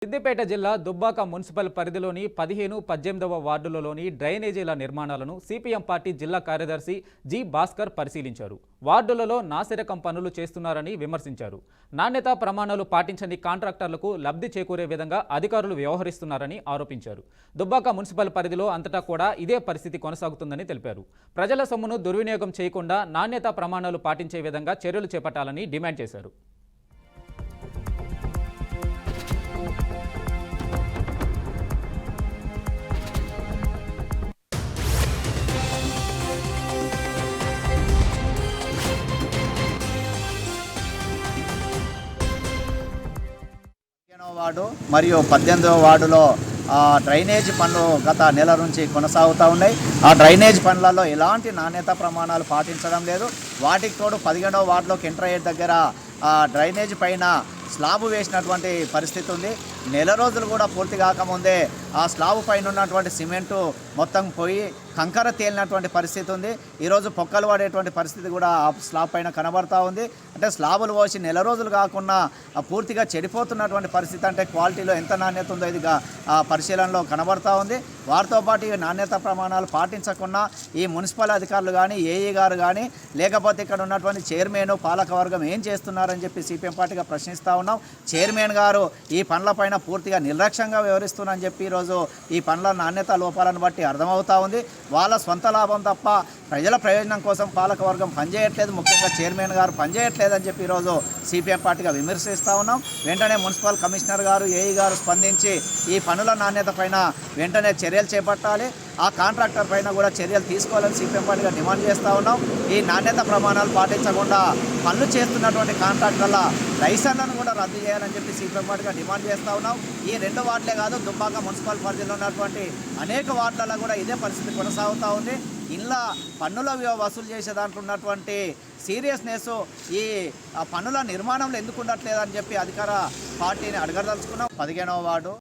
సిద్దిపేట జిల్లా దుబ్బాక మున్సిపల్ పరిధిలోని 15, 18వ వార్డులలోని డ్రైనేజీల నిర్మాణాలను సిపిఎం పార్టీ జిల్లా కార్యదర్శి జి భాస్కర్ పరిశీలించారు. వార్డులలో నాసిరకం పనులు చేస్తున్నారని విమర్శించారు. నాణ్యతా ప్రమాణాలు పాటించని కాంట్రాక్టర్లకు లబ్ధి చేకూరే విధంగా అధికారులు వ్యవహరిస్తున్నారని ఆరోపించారు. దుబ్బాక మున్సిపల్ పరిధిలో అంతటా కూడా ఇదే పరిస్థితి కొనసాగుతుందని తెలిపారు. ప్రజల సొమ్మును దుర్వినియోగం చేయకుండా నాణ్యతా ప్రమాణాలు పాటించే విధంగా చర్యలు చేపట్టాలని డిమాండ్ చేశారు. వార్డు మరియు 18వ వార్డులో డ్రైనేజ్ పనులు గత నెల నుంచి కొనసాగుతూ ఉన్నాయి. ఆ డ్రైనేజ్ పనులలో ఎలాంటి నాణ్యత ప్రమాణాలు పాటించడం లేదు. వాటికి తోడు 15వ వార్డులోకి ఎంటర్ అయ్యే దగ్గర డ్రైనేజ్ పైన స్లాబ్ వేసినటువంటి పరిస్థితి ఉంది. నెల రోజులు కూడా పూర్తి కాకముందే ఆ స్లాబ్ పైన ఉన్నటువంటి సిమెంటు మొత్తం పోయి కంకర తేలినటువంటి పరిస్థితి ఉంది. ఈరోజు పొక్కలు పడేటువంటి పరిస్థితి కూడా ఆ స్లాబ్ పైన కనబడతా ఉంది. అంటే స్లాబులు పోసి నెల రోజులు కాకుండా పూర్తిగా చెడిపోతున్నటువంటి పరిస్థితి, అంటే క్వాలిటీలో ఎంత నాణ్యత ఉందో ఇది పరిశీలనలో కనబడతా ఉంది. వారితో పాటు ఈ నాణ్యత ప్రమాణాలు పాటించకుండా ఈ మున్సిపల్ అధికారులు కానీ, ఏఈ గారు కానీ, లేకపోతే ఇక్కడ ఉన్నటువంటి చైర్మన్, పాలకవర్గం ఏం చేస్తున్నారని చెప్పి సిపిఎం పార్టీగా ప్రశ్నిస్తూ ఉన్నాం. చైర్మన్ గారు ఈ పనులపైన పూర్తిగా నిర్లక్ష్యంగా వ్యవహరిస్తున్నారని చెప్పి ఈరోజు ఈ పనుల నాణ్యత లోపాలను బట్టి అర్థమవుతా ఉంది. వాళ్ళ సొంత లాభం తప్ప ప్రజల ప్రయోజనం కోసం పాలకవర్గం పనిచేయట్లేదు, ముఖ్యంగా చైర్మన్ గారు పనిచేయట్లేదని చెప్పి ఈరోజు సిపిఎం పార్టీగా విమర్శిస్తూ ఉన్నాం. వెంటనే మున్సిపల్ కమిషనర్ గారు, ఏఈ గారు స్పందించి ఈ పనుల నాణ్యత పైన వెంటనే చర్యలు చేపట్టాలి. ఆ కాంట్రాక్టర్ పైన కూడా చర్యలు తీసుకోవాలని సిపిఎం పార్టీగా డిమాండ్ చేస్తూ ఉన్నాం. ఈ నాణ్యత ప్రమాణాలు పాటించకుండా పనులు చేస్తున్నటువంటి కాంట్రాక్టర్ల లైసెన్స్లను కూడా రద్దు చేయాలని చెప్పి సిపిఎం పార్టీగా డిమాండ్ చేస్తూ ఉన్నాం. ఈ 2 వార్డులే కాదు, దుబ్బాక మున్సిపల్ పరిధిలో ఉన్నటువంటి అనేక వార్డులలో కూడా ఇదే పరిస్థితి కొనసాగుతూ ఉంది. ఇలా పన్నుల వసూలు చేసే దాంట్లో ఉన్నటువంటి సీరియస్నెస్ ఈ పన్నుల నిర్మాణంలో ఎందుకు ఉండట్లేదని చెప్పి అధికార పార్టీని అడగదలుచుకున్నాం. 15వ వార్డు